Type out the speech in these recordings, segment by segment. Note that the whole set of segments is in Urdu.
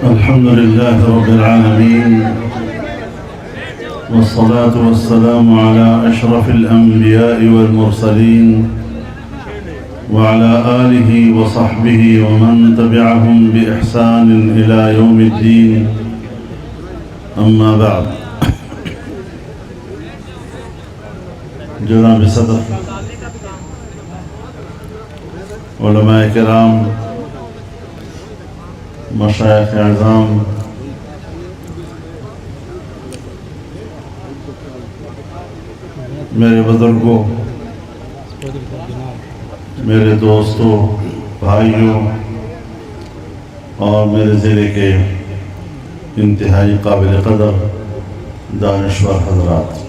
الحمد لله رب العالمين، والصلاة والسلام على أشرف الأنبياء والمرسلين وعلى آله وصحبه ومن تبعهم بإحسان إلى يوم الدين. أما بعد. جناب صدر، علماء کرام، مشائخ اعظام، میرے بزرگوں، میرے دوستوں، بھائیوں اور میرے ضلع کے انتہائی قابل قدر دانشور حضرات،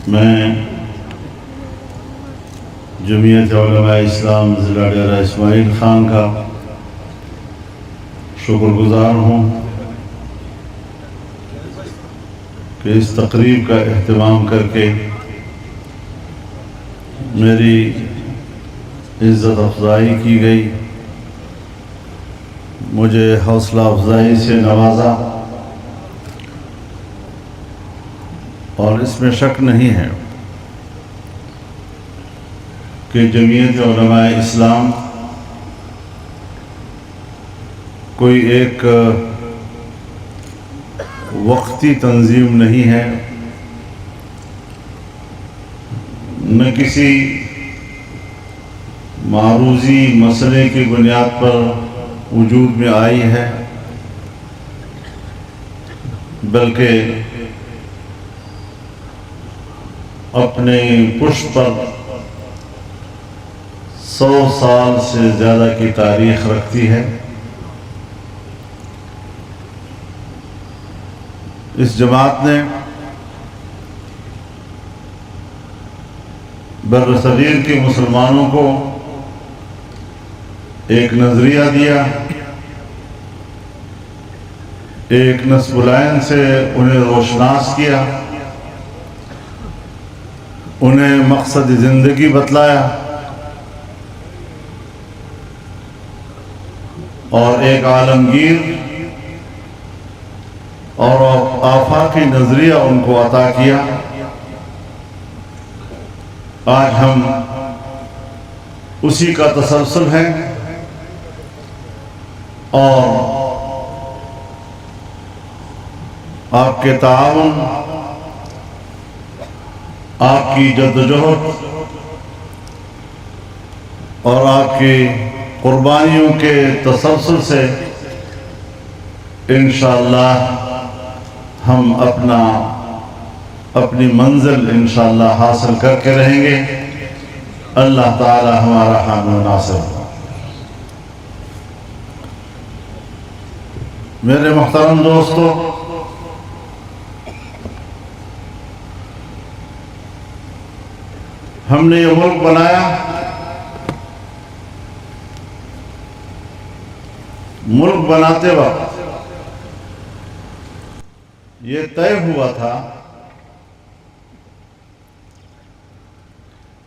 میں جمعیت علماء اسلام ضلع ڈیرہ اسماعیل خان کا شکر گزار ہوں کہ اس تقریب کا اہتمام کر کے میری عزت افزائی کی گئی، مجھے حوصلہ افزائی سے نوازا، اور اس میں شک نہیں ہے کہ جمعیت علماء اسلام کوئی ایک وقتی تنظیم نہیں ہے، نہ کسی معروضی مسئلے کی بنیاد پر وجود میں آئی ہے، بلکہ اپنے پشت پر 100 سال سے زیادہ کی تاریخ رکھتی ہے۔ اس جماعت نے بر صغیر کے مسلمانوں کو ایک نظریہ دیا، ایک نصب العین سے انہیں روشناس کیا، انہیں مقصد زندگی بتلایا، اور ایک عالمگیر اور آفاقی نظریہ ان کو عطا کیا۔ آج ہم اسی کا تسلسل ہیں، اور آپ کے تعاون، آپ کی جدوجہد اور آپ کی قربانیوں کے تسلسل سے انشاءاللہ ہم اپنی منزل انشاءاللہ حاصل کر کے رہیں گے۔ اللہ تعالی ہمارا حامی و ناصر۔ میرے محترم دوستو، ہم نے یہ ملک بنایا، ملک بناتے وقت یہ طے ہوا تھا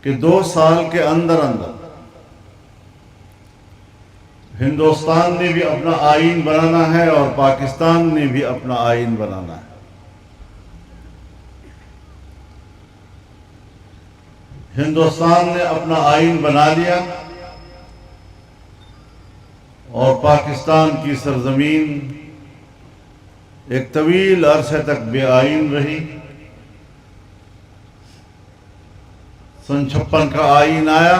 کہ 2 سال کے اندر ہندوستان نے بھی اپنا آئین بنانا ہے اور پاکستان نے بھی اپنا آئین بنانا ہے۔ ہندوستان نے اپنا آئین بنا لیا اور پاکستان کی سرزمین ایک طویل عرصے تک بے آئین رہی۔ سن 56 کا آئین آیا،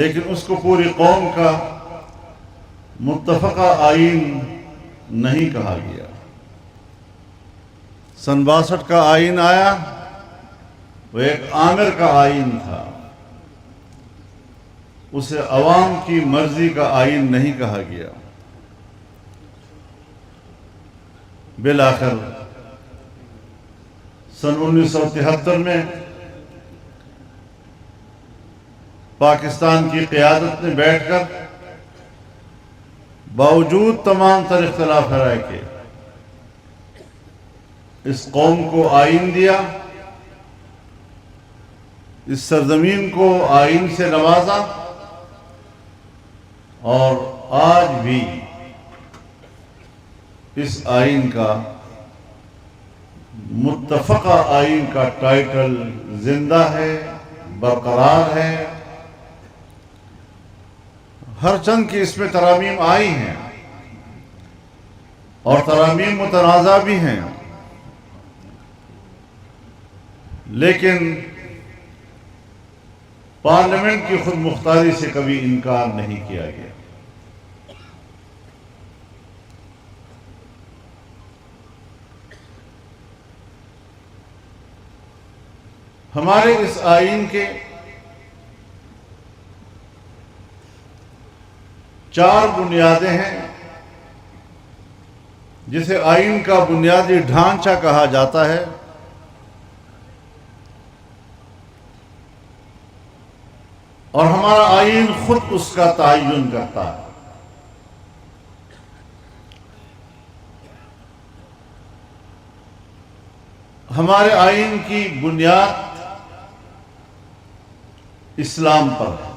لیکن اس کو پوری قوم کا متفقہ آئین نہیں کہا گیا۔ سن 62 کا آئین آیا، وہ ایک آمر کا آئین تھا، اسے عوام کی مرضی کا آئین نہیں کہا گیا۔ بالآخر سن 1973 میں پاکستان کی قیادت نے بیٹھ کر باوجود تمام تر اختلاف رائے کے اس قوم کو آئین دیا اس سرزمین کو آئین سے نوازا اور آج بھی اس آئین کا متفقہ آئین کا ٹائٹل زندہ ہے، برقرار ہے۔ ہر چند کی اس میں ترامیم آئی ہیں اور ترامیم متنازع بھی ہیں، لیکن پارلیمنٹ کی خود مختاری سے کبھی انکار نہیں کیا گیا۔ ہمارے اس آئین کے 4 بنیادیں ہیں، جسے آئین کا بنیادی ڈھانچہ کہا جاتا ہے۔ اور ہمارا آئین خود اس کا تعین کرتا ہے۔ ہمارے آئین کی بنیاد اسلام پر ہے۔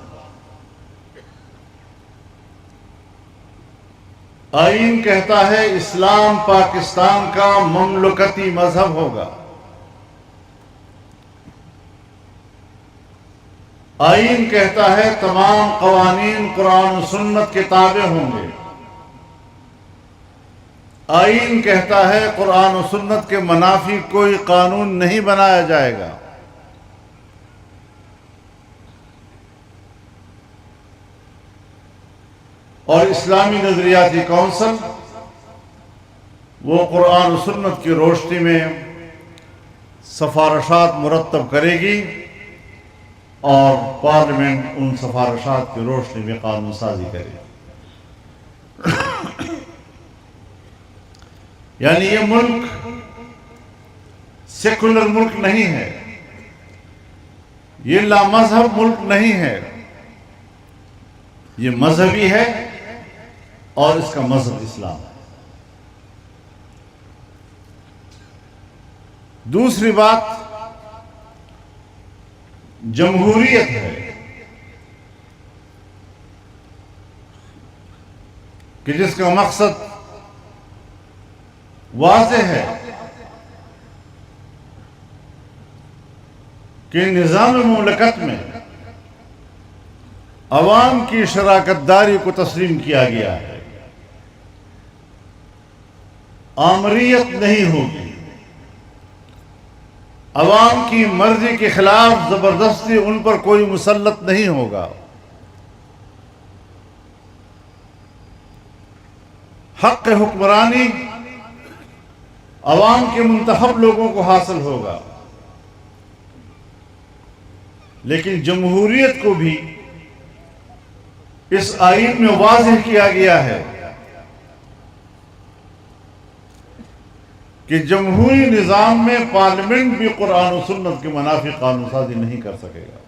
آئین کہتا ہے اسلام پاکستان کا مملکتی مذہب ہوگا۔ آئین کہتا ہے تمام قوانین قرآن و سنت کے تابع ہوں گے۔ آئین کہتا ہے قرآن و سنت کے منافی کوئی قانون نہیں بنایا جائے گا۔ اور اسلامی نظریاتی کونسل وہ قرآن و سنت کی روشنی میں سفارشات مرتب کرے گی اور پارلیمنٹ ان سفارشات کی روشنی میں قانون سازی کرے گی۔ یعنی یہ ملک سیکولر ملک نہیں ہے، یہ لامذہب ملک نہیں ہے، یہ مذہبی ہے اور اس کا مذہب اسلام ہے۔ دوسری بات جمہوریت ہے کہ جس کا مقصد واضح ہے کہ نظام مملکت میں عوام کی شراکت داری کو تسلیم کیا گیا ہے۔ آمریت نہیں ہوگی، عوام کی مرضی کے خلاف زبردستی ان پر کوئی مسلط نہیں ہوگا۔ حق حکمرانی عوام کے منتخب لوگوں کو حاصل ہوگا، لیکن جمہوریت کو بھی اس آئین میں واضح کیا گیا ہے کہ جمہوری نظام میں پارلیمنٹ بھی قرآن و سنت کے منافی قانون سازی نہیں کر سکے گا۔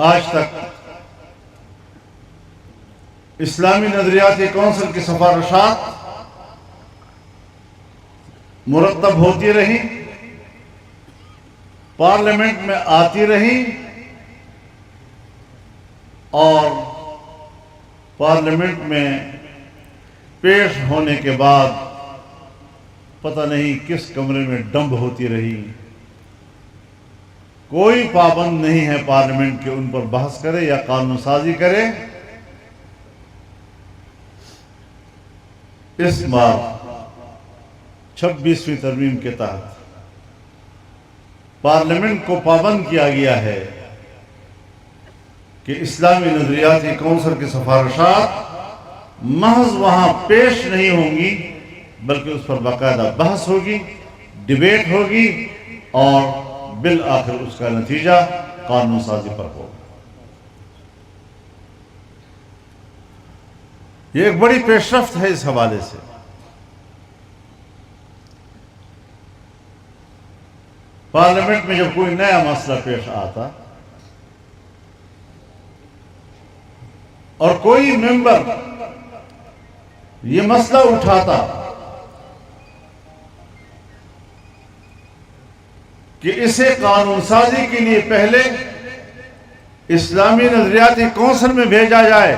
آج تک اسلامی نظریاتی کونسل کی سفارشات مرتب ہوتی رہی، پارلیمنٹ میں آتی رہی اور پارلیمنٹ میں پیش ہونے کے بعد پتہ نہیں کس کمرے میں ڈمب ہوتی رہی۔ کوئی پابند نہیں ہے پارلیمنٹ کے ان پر بحث کرے یا قانون سازی کرے۔ اس بار 26ویں ترمیم کے تحت پارلیمنٹ کو پابند کیا گیا ہے کہ اسلامی نظریاتی کونسل کی سفارشات محض وہاں پیش نہیں ہوں گی، بلکہ اس پر باقاعدہ بحث ہوگی، ڈیبیٹ ہوگی اور بالآخر اس کا نتیجہ قانون سازی پر ہوگا۔ یہ ایک بڑی پیش رفت ہے اس حوالے سے۔ پارلیمنٹ میں جب کوئی نیا مسئلہ پیش آتا اور کوئی ممبر یہ مسئلہ اٹھاتا کہ اسے قانون سازی کے لیے پہلے اسلامی نظریاتی کونسل میں بھیجا جائے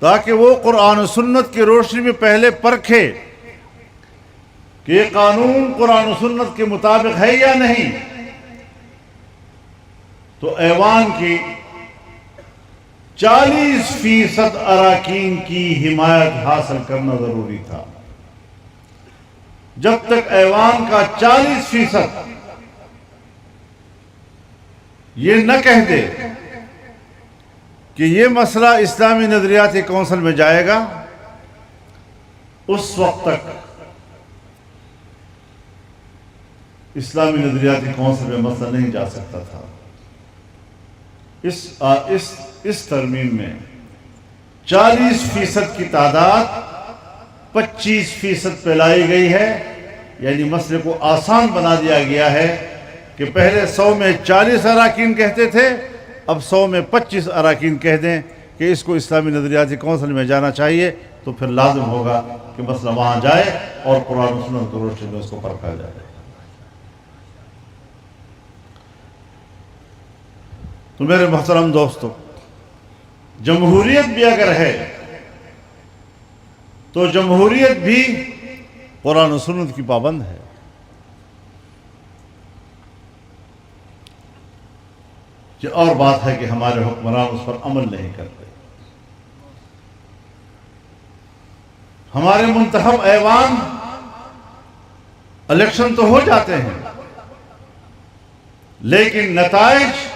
تاکہ وہ قرآن و سنت کی روشنی میں پہلے پرکھے کہ یہ قانون قرآن و سنت کے مطابق ہے یا نہیں، تو ایوان کی 40% اراکین کی حمایت حاصل کرنا ضروری تھا۔ جب تک ایوان کا 40% یہ نہ کہہ دے کہ یہ مسئلہ اسلامی نظریاتی کونسل میں جائے گا، اس وقت تک اسلامی نظریاتی کونسل میں مسئلہ نہیں جا سکتا تھا۔ اس ترمیم میں 40% کی تعداد 25% پہ لائی گئی ہے، یعنی مسئلے کو آسان بنا دیا گیا ہے کہ پہلے 100 میں 40 اراکین کہتے تھے، اب 100 میں 25 اراکین کہہ دیں کہ اس کو اسلامی نظریاتی کونسل میں جانا چاہیے، تو پھر لازم ہوگا کہ مسئلہ وہاں جائے اور قرآن و سنت کی روشنی میں اس کو پرکھا جائے۔ تو میرے محترم دوستو، جمہوریت بھی اگر ہے تو جمہوریت بھی قرآن و سنت کی پابند ہے۔ یہ اور بات ہے کہ ہمارے حکمران اس پر عمل نہیں کرتے۔ ہمارے منتخب ایوان الیکشن تو ہو جاتے ہیں، لیکن نتائج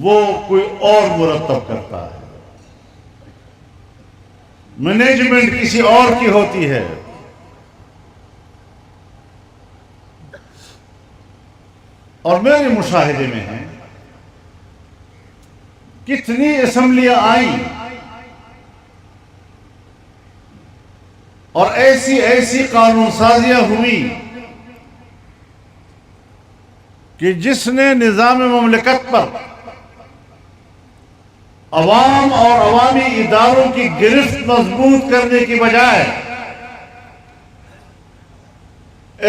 وہ کوئی اور مرتب کرتا ہے، مینجمنٹ کسی اور کی ہوتی ہے۔ اور میرے مشاہدے میں ہے کتنی اسمبلیاں آئیں اور ایسی قانون سازیاں ہوئی کہ جس نے نظام مملکت پر عوام اور عوامی اداروں کی گرفت مضبوط کرنے کی بجائے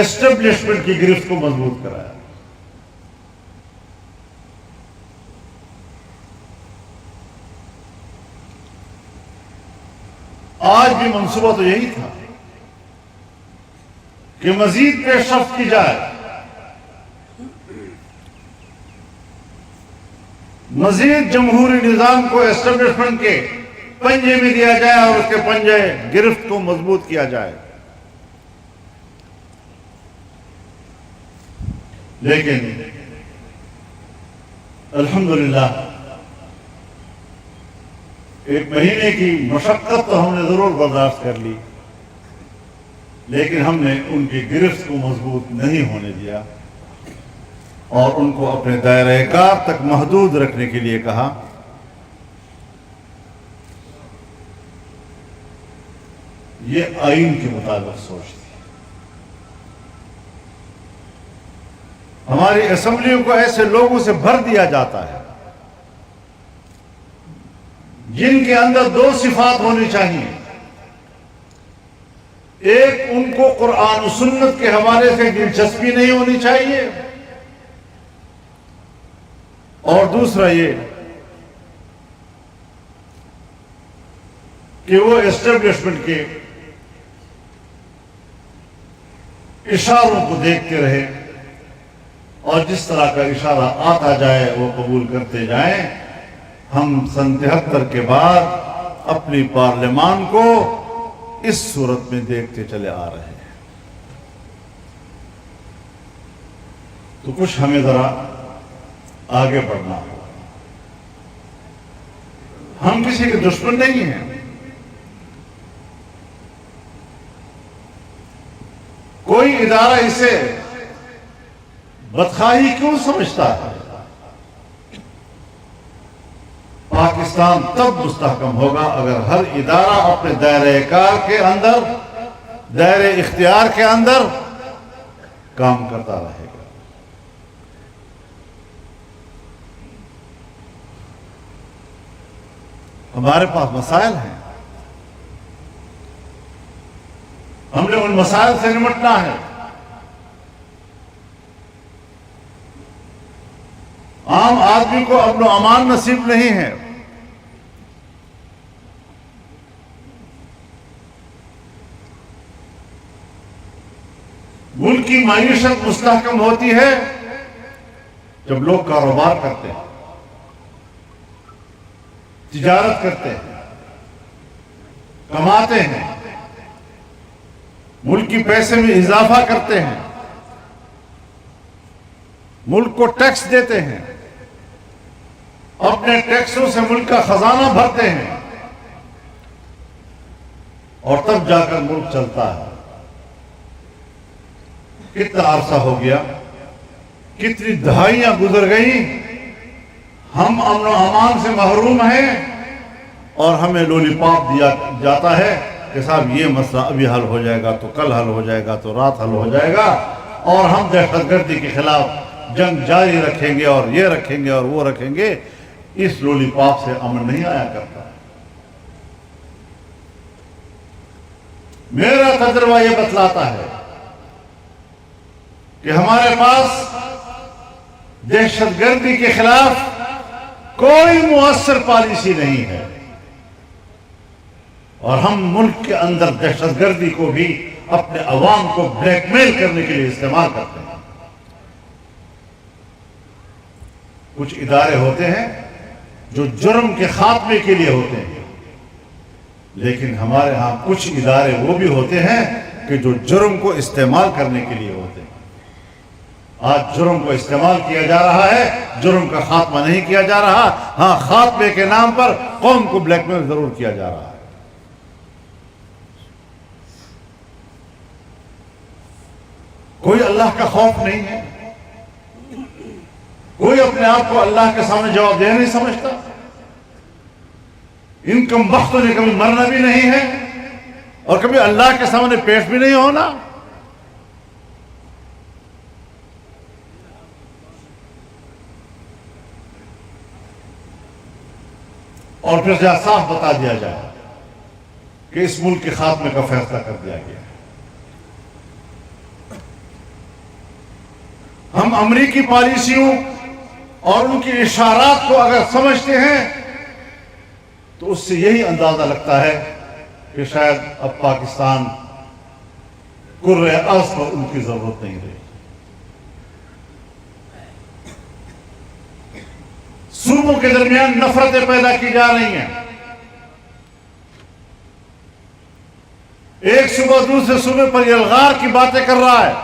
اسٹیبلشمنٹ کی گرفت کو مضبوط کرایا۔ آج بھی منصوبہ تو یہی تھا کہ مزید پیش رفت کی جائے، مزید جمہوری نظام کو اسٹیبلشمنٹ کے پنجے میں دیا جائے اور اس کے پنجے گرفت کو مضبوط کیا جائے۔ لیکن الحمدللہ 1 مہینے کی مشقت تو ہم نے ضرور برداشت کر لی، لیکن ہم نے ان کی گرفت کو مضبوط نہیں ہونے دیا اور ان کو اپنے دائرہ کار تک محدود رکھنے کے لیے کہا۔ یہ آئین کے مطابق سوچ تھی۔ ہماری اسمبلیوں کو ایسے لوگوں سے بھر دیا جاتا ہے جن کے اندر 2 صفات ہونی چاہیے، ایک ان کو قرآن و سنت کے حوالے سے دلچسپی نہیں ہونی چاہیے، اور دوسرا یہ کہ وہ اسٹیبلشمنٹ کے اشاروں کو دیکھتے رہے اور جس طرح کا اشارہ آتا جائے وہ قبول کرتے جائیں۔ ہم سن 73 کے بعد اپنی پارلیمان کو اس صورت میں دیکھتے چلے آ رہے ہیں۔ تو کچھ ہمیں ذرا آگے بڑھنا ہو۔ ہم کسی کے دشمن نہیں ہیں، کوئی ادارہ اسے بدخواہی کیوں سمجھتا ہے؟ پاکستان تب مستحکم ہوگا اگر ہر ادارہ اپنے دائرہ کار کے اندر، دائرہ اختیار کے اندر کام کرتا رہے گا۔ ہمارے پاس مسائل ہیں، ہم نے ان مسائل سے نمٹنا ہے۔ عام آدمی کو امن و امان نصیب نہیں ہے۔ ملک کی معیشت مستحکم ہوتی ہے جب لوگ کاروبار کرتے ہیں، تجارت کرتے ہیں، کماتے ہیں، ملک کی پیسے میں اضافہ کرتے ہیں، ملک کو ٹیکس دیتے ہیں، اپنے ٹیکسوں سے ملک کا خزانہ بھرتے ہیں، اور تب جا کر ملک چلتا ہے۔ کتنا عرصہ ہو گیا، کتنی دہائیاں گزر گئیں، ہم امن و امان سے محروم ہیں، اور ہمیں لولی پاپ دیا جاتا ہے کہ صاحب یہ مسئلہ ابھی حل ہو جائے گا تو کل حل ہو جائے گا تو رات حل ہو جائے گا، اور ہم دہشت گردی کے خلاف جنگ جاری رکھیں گے اور یہ رکھیں گے اور وہ رکھیں گے۔ اس لولی پاپ سے امن نہیں آیا کرتا۔ میرا تجربہ یہ بتلاتا ہے کہ ہمارے پاس دہشت گردی کے خلاف کوئی مؤثر پالیسی نہیں ہے، اور ہم ملک کے اندر دہشت گردی کو بھی اپنے عوام کو بلیک میل کرنے کے لیے استعمال کرتے ہیں۔ کچھ ادارے ہوتے ہیں جو جرم کے خاتمے کے لیے ہوتے ہیں، لیکن ہمارے ہاں کچھ ادارے وہ بھی ہوتے ہیں کہ جو جرم کو استعمال کرنے کے لیے ہوتے ہیں۔ آج جرم کو استعمال کیا جا رہا ہے، جرم کا خاتمہ نہیں کیا جا رہا۔ ہاں، خاتمے کے نام پر قوم کو بلیک میل ضرور کیا جا رہا ہے۔ کوئی اللہ کا خوف نہیں ہے، کوئی اپنے آپ کو اللہ کے سامنے جواب دہ نہیں سمجھتا۔ ان کم بختوں نے کبھی مرنا بھی نہیں ہے اور کبھی اللہ کے سامنے پیش بھی نہیں ہونا۔ اور پھر صاف بتا دیا جائے کہ اس ملک کے خاتمے کا فیصلہ کر دیا گیا ہے۔ ہم امریکی پالیسیوں اور ان کی اشارات کو اگر سمجھتے ہیں تو اس سے یہی اندازہ لگتا ہے کہ شاید اب پاکستان کرۂ ارض پر ان کی ضرورت نہیں رہی۔ صوبوں کے درمیان نفرتیں پیدا کی جا رہی ہیں، ایک صوبہ دوسرے صوبے پر الغار کی باتیں کر رہا ہے۔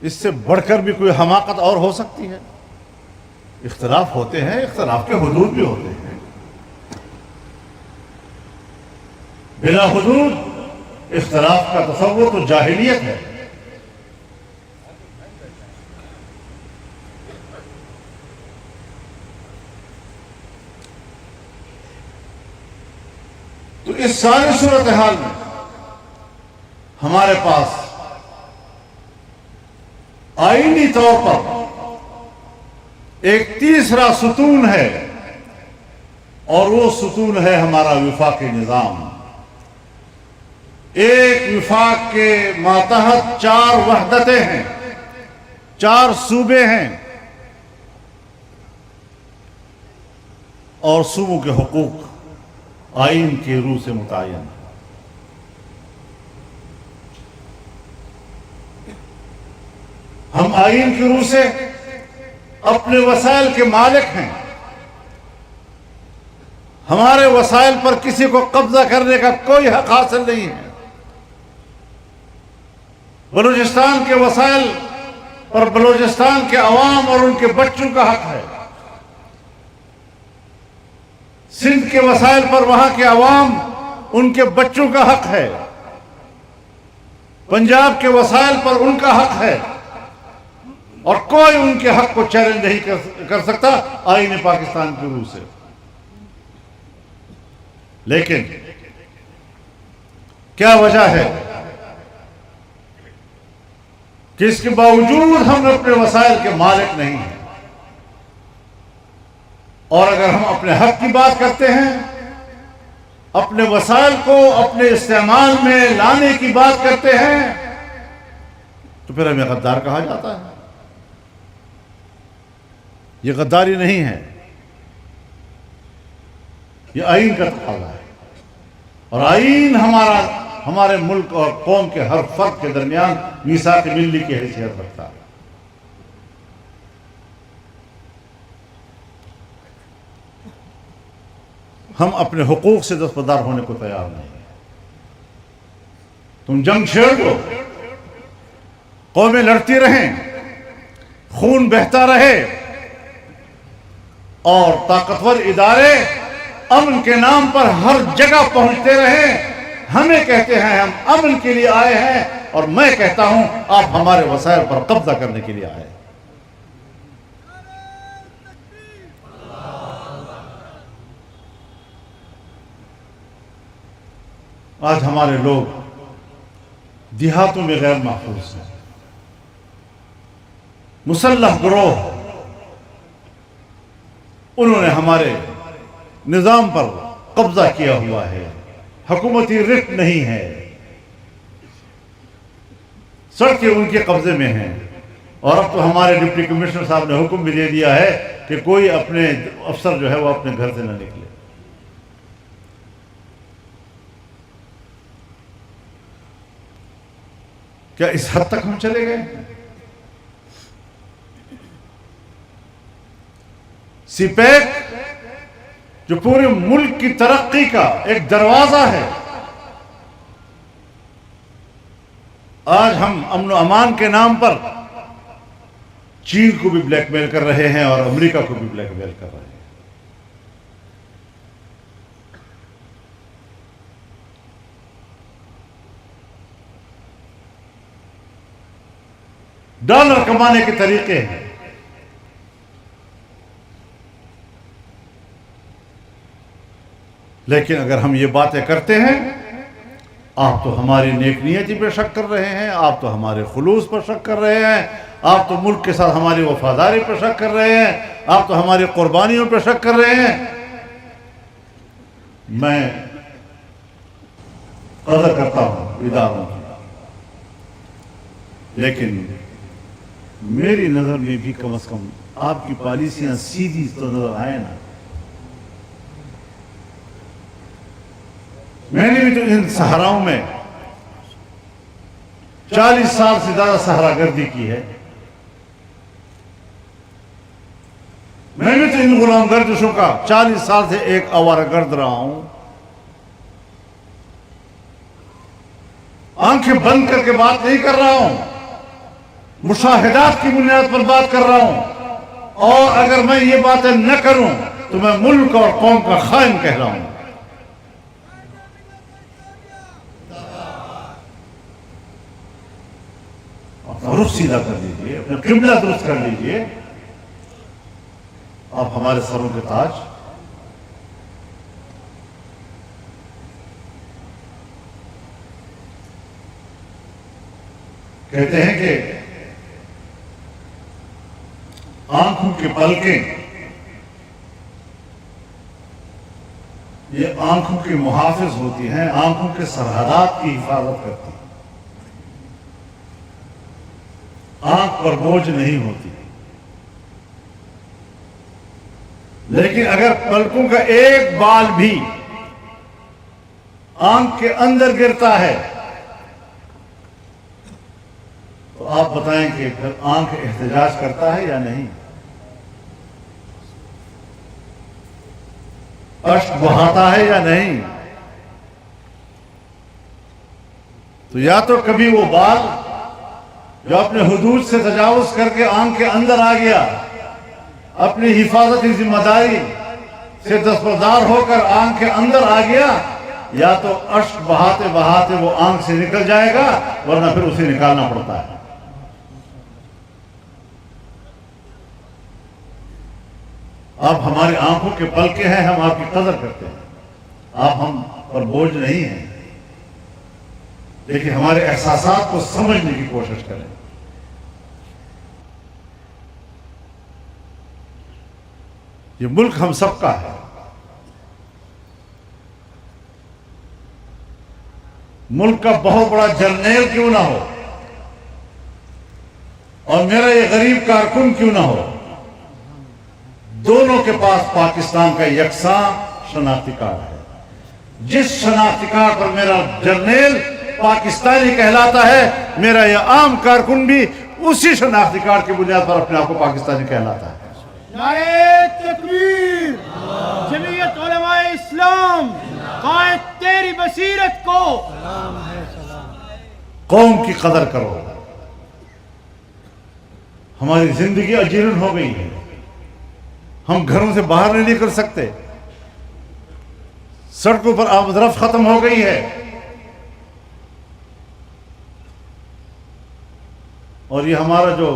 اس سے بڑھ کر بھی کوئی حماقت اور ہو سکتی ہے؟ اختلاف ہوتے ہیں، اختلاف کے حدود بھی ہوتے ہیں۔ بلا حدود اختلاف کا تصور تو جاہلیت ہے۔ تو اس ساری صورتحال میں ہمارے پاس آئینی طور پر ایک تیسرا ستون ہے، اور وہ ستون ہے ہمارا وفاقی نظام۔ ایک وفاق کے ماتحت 4 وحدتیں ہیں، 4 صوبے ہیں، اور صوبوں کے حقوق آئین کی روح سے متعین ہے۔ ہم آئین کی روح سے اپنے وسائل کے مالک ہیں، ہمارے وسائل پر کسی کو قبضہ کرنے کا کوئی حق حاصل نہیں ہے۔ بلوچستان کے وسائل پر بلوچستان کے عوام اور ان کے بچوں کا حق ہے، سندھ کے وسائل پر وہاں کے عوام ان کے بچوں کا حق ہے، پنجاب کے وسائل پر ان کا حق ہے، اور کوئی ان کے حق کو چیلنج نہیں کر سکتا آئین پاکستان کی روح سے۔ لیکن کیا وجہ ہے کہ اس کے باوجود ہم اپنے وسائل کے مالک نہیں ہیں؟ اور اگر ہم اپنے حق کی بات کرتے ہیں، اپنے وسائل کو اپنے استعمال میں لانے کی بات کرتے ہیں، تو پھر ہمیں غدار کہا جاتا ہے۔ یہ غداری نہیں ہے، یہ آئین کا تقاضا ہے، اور آئین ہمارے ملک اور قوم کے ہر فرد کے درمیان میثاق ملی کی حیثیت رکھتا ہے۔ ہم اپنے حقوق سے دستبردار ہونے کو تیار نہیں ہیں۔ تم جنگ چھیڑ دو، قومیں لڑتی رہیں، خون بہتا رہے، اور طاقتور ادارے امن کے نام پر ہر جگہ پہنچتے رہیں، ہمیں کہتے ہیں ہم امن کے لیے آئے ہیں، اور میں کہتا ہوں آپ ہمارے وسائل پر قبضہ کرنے کے لیے آئے ہیں۔ آج ہمارے لوگ دیہاتوں میں غیر محفوظ ہیں، مسلح گروہ انہوں نے ہمارے نظام پر قبضہ کیا ہوا ہے، حکومتی رٹ نہیں ہے، سڑکیں ان کے قبضے میں ہیں، اور اب تو ہمارے ڈپٹی کمشنر صاحب نے حکم بھی دے دیا ہے کہ کوئی اپنے افسر جو ہے وہ اپنے گھر سے نہ نکلے۔ کیا اس حد تک ہم چلے گئے؟ سی پیک جو پورے ملک کی ترقی کا ایک دروازہ ہے، آج ہم امن و امان کے نام پر چین کو بھی بلیک میل کر رہے ہیں اور امریکہ کو بھی بلیک میل کر رہے ہیں۔ ڈالر کمانے کے طریقے ہیں، لیکن اگر ہم یہ باتیں کرتے ہیں، آپ تو ہماری نیک نیتی پہ شک کر رہے ہیں، آپ تو ہمارے خلوص پر شک کر رہے ہیں، آپ تو ملک کے ساتھ ہماری وفاداری پر شک کر رہے ہیں، آپ تو ہماری قربانیوں پر شک کر رہے ہیں۔ میں قدر کرتا ہوں اداروں کی، لیکن میری نظر میں بھی کم از کم آپ کی پالیسیاں سیدھی تو نظر آئے نا۔ میں نے بھی تو ان صحراؤں میں 40 سال سے زیادہ صحرا گردی کی ہے، میں بھی تو ان غلام گردشوں کا 40 سال سے ایک آوارہ گرد رہا ہوں، آنکھیں بند کر کے بات نہیں کر رہا ہوں، مشاہدات کی بنیاد پر بات کر رہا ہوں، اور اگر میں یہ باتیں نہ کروں تو میں ملک اور قوم کا خائن کہہ رہا ہوں۔ رخ سیدھا کر لیجئے، اپنا قبلہ درست کر لیجئے، آپ ہمارے سروں کے تاج۔ کہتے ہیں کہ آنکھوں کے پلکیں یہ آنکھوں کی محافظ ہوتی ہیں، آنکھوں کے سرحدات کی حفاظت کرتی ہیں، آنکھ پر بوجھ نہیں ہوتی، لیکن اگر پلکوں کا ایک بال بھی آنکھ کے اندر گرتا ہے تو آپ بتائیں کہ پھر آنکھ احتجاج کرتا ہے یا نہیں؟ اشک بہاتا ہے یا نہیں؟ تو یا تو کبھی وہ بال جو اپنے حدود سے تجاوز کر کے آنکھ کے اندر آ گیا، اپنی حفاظتی ذمہ داری سے دستبردار ہو کر آنکھ کے اندر آ گیا، یا تو اشک بہاتے بہاتے وہ آنکھ سے نکل جائے گا، ورنہ پھر اسے نکالنا پڑتا ہے۔ آپ ہماری آنکھوں کے پلکیں ہیں، ہم آپ کی قدر کرتے ہیں، آپ ہم پر بوجھ نہیں ہیں، لیکن ہمارے احساسات کو سمجھنے کی کوشش کریں۔ یہ ملک ہم سب کا ہے. ملک کا بہت بڑا جرنیل کیوں نہ ہو اور میرا یہ غریب کارکن کیوں نہ ہو، دونوں کے پاس پاکستان کا یکساں شناختی کارڈ ہے. جس شناختی کارڈ پر میرا جرنیل پاکستانی کہلاتا ہے، میرا یہ عام کارکن بھی اسی شناختی کارڈ کی بنیاد پر اپنے آپ کو پاکستانی کہلاتا ہے. نعرہ تکبیر! جمعیت علماء اسلام قائد تیری بصیرت کو قوم کی قدر کرو. ہماری زندگی اجیرن ہو گئی ہے، ہم گھروں سے باہر نہیں نکل سکتے، سڑکوں پر آمد رفت ختم ہو گئی ہے، اور یہ ہمارا جو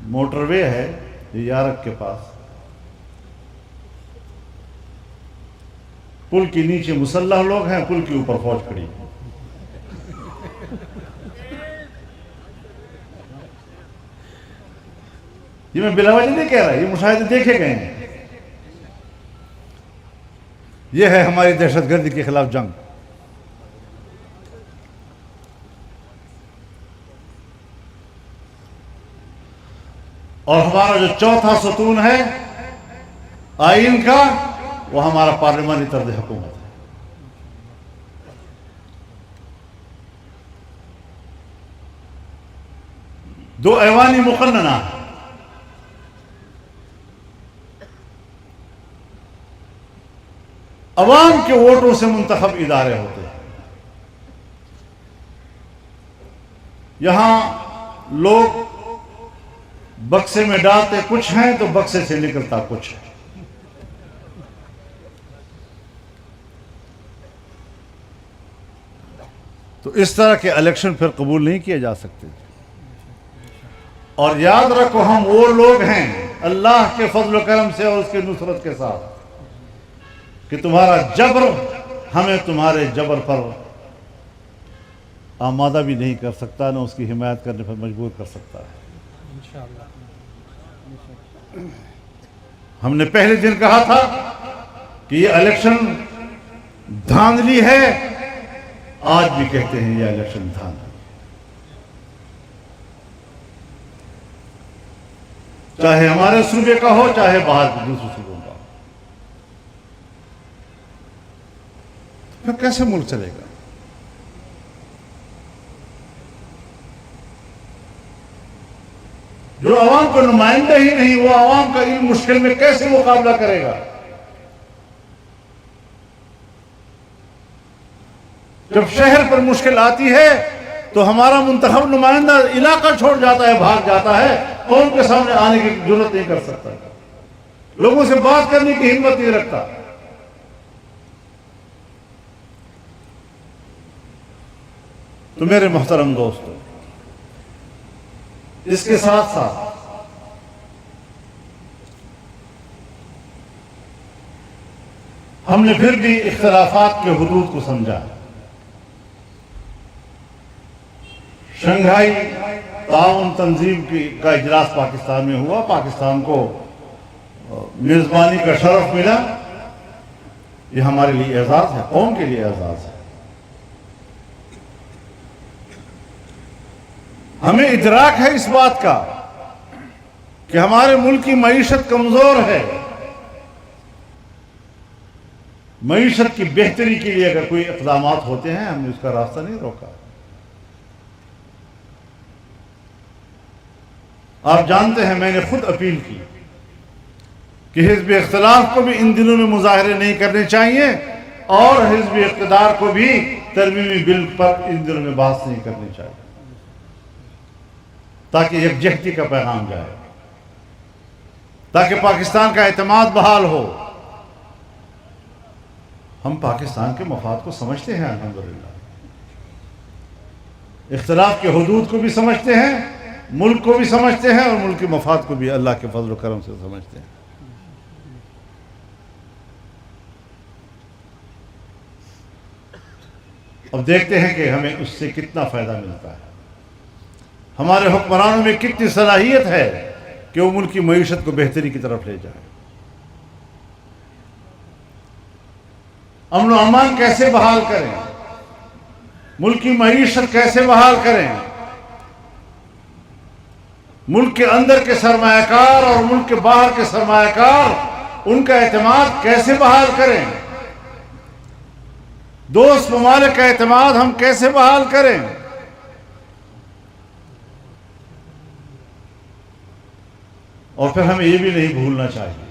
موٹر وے ہے یہ یارک کے پاس، پل کے نیچے مسلح لوگ ہیں، پل کے اوپر فوج کھڑی ہے. یہ میں بلا وجہ نہیں کہہ رہا، یہ مشاہدے دیکھے گئے ہیں. یہ ہے ہماری دہشت گردی کے خلاف جنگ. اور ہمارا جو چوتھا ستون ہے آئین کا، وہ ہمارا پارلیمانی طرز حکومت ہے. دو ایوانی مقننہ ہیں. عوام کے ووٹوں سے منتخب ادارے ہوتے ہیں. یہاں لوگ بکسے میں ڈالتے کچھ ہیں تو بکسے سے نکلتا کچھ ہے. تو اس طرح کے الیکشن پھر قبول نہیں کیے جا سکتے. اور یاد رکھو، ہم وہ لوگ ہیں اللہ کے فضل و کرم سے اور اس کے نصرت کے ساتھ کہ تمہارا جبر ہمیں تمہارے جبر پر آمادہ بھی نہیں کر سکتا، نہ اس کی حمایت کرنے پر مجبور کر سکتا ہے. ہم نے پہلے دن کہا تھا کہ یہ الیکشن دھاندلی ہے، آج بھی کہتے ہیں یہ الیکشن دھاندلی. چاہے ہمارے صوبے کا ہو، چاہے باہر کے دوسرے صوبوں کا. پھر کیسے ملک چلے گا؟ جو عوام کو نمائندہ ہی نہیں، وہ عوام کا ان مشکل میں کیسے مقابلہ کرے گا؟ جب شہر پر مشکل آتی ہے تو ہمارا منتخب نمائندہ علاقہ چھوڑ جاتا ہے، بھاگ جاتا ہے، قوم کے سامنے آنے کی ضرورت نہیں کر سکتا، لوگوں سے بات کرنے کی ہمت نہیں رکھتا. تو میرے محترم دوستو، اس کے ساتھ ساتھ ہم نے پھر بھی اختلافات کے حدود کو سمجھا. شنگھائی تعاون تنظیم کا اجلاس پاکستان میں ہوا، پاکستان کو میزبانی کا شرف ملا. یہ ہمارے لیے اعزاز ہے، قوم کے لیے اعزاز ہے. ہمیں ادراک ہے اس بات کا کہ ہمارے ملک کی معیشت کمزور ہے. معیشت کی بہتری کے لیے اگر کوئی اقدامات ہوتے ہیں، ہم نے اس کا راستہ نہیں روکا. آپ جانتے ہیں میں نے خود اپیل کی کہ حزب اختلاف کو بھی ان دنوں میں مظاہرے نہیں کرنے چاہیے، اور حزب اقتدار کو بھی ترمیمی بل پر ان دنوں میں بحث نہیں کرنی چاہیے، تاکہ یکجہتی کا پیغام جائے، تاکہ پاکستان کا اعتماد بحال ہو. ہم پاکستان کے مفاد کو سمجھتے ہیں، الحمدللہ اختلاف کے حدود کو بھی سمجھتے ہیں، ملک کو بھی سمجھتے ہیں، اور ملک کے مفاد کو بھی اللہ کے فضل و کرم سے سمجھتے ہیں. اب دیکھتے ہیں کہ ہمیں اس سے کتنا فائدہ ملتا ہے. ہمارے حکمرانوں میں کتنی صلاحیت ہے کہ وہ ملک کی معیشت کو بہتری کی طرف لے جائیں. امن و امان کیسے بحال کریں، ملک کی معیشت کیسے بحال کریں، ملک کے اندر کے سرمایہ کار اور ملک کے باہر کے سرمایہ کار ان کا اعتماد کیسے بحال کریں، دوست ممالک کا اعتماد ہم کیسے بحال کریں، اور پھر ہمیں یہ بھی نہیں بھولنا چاہیے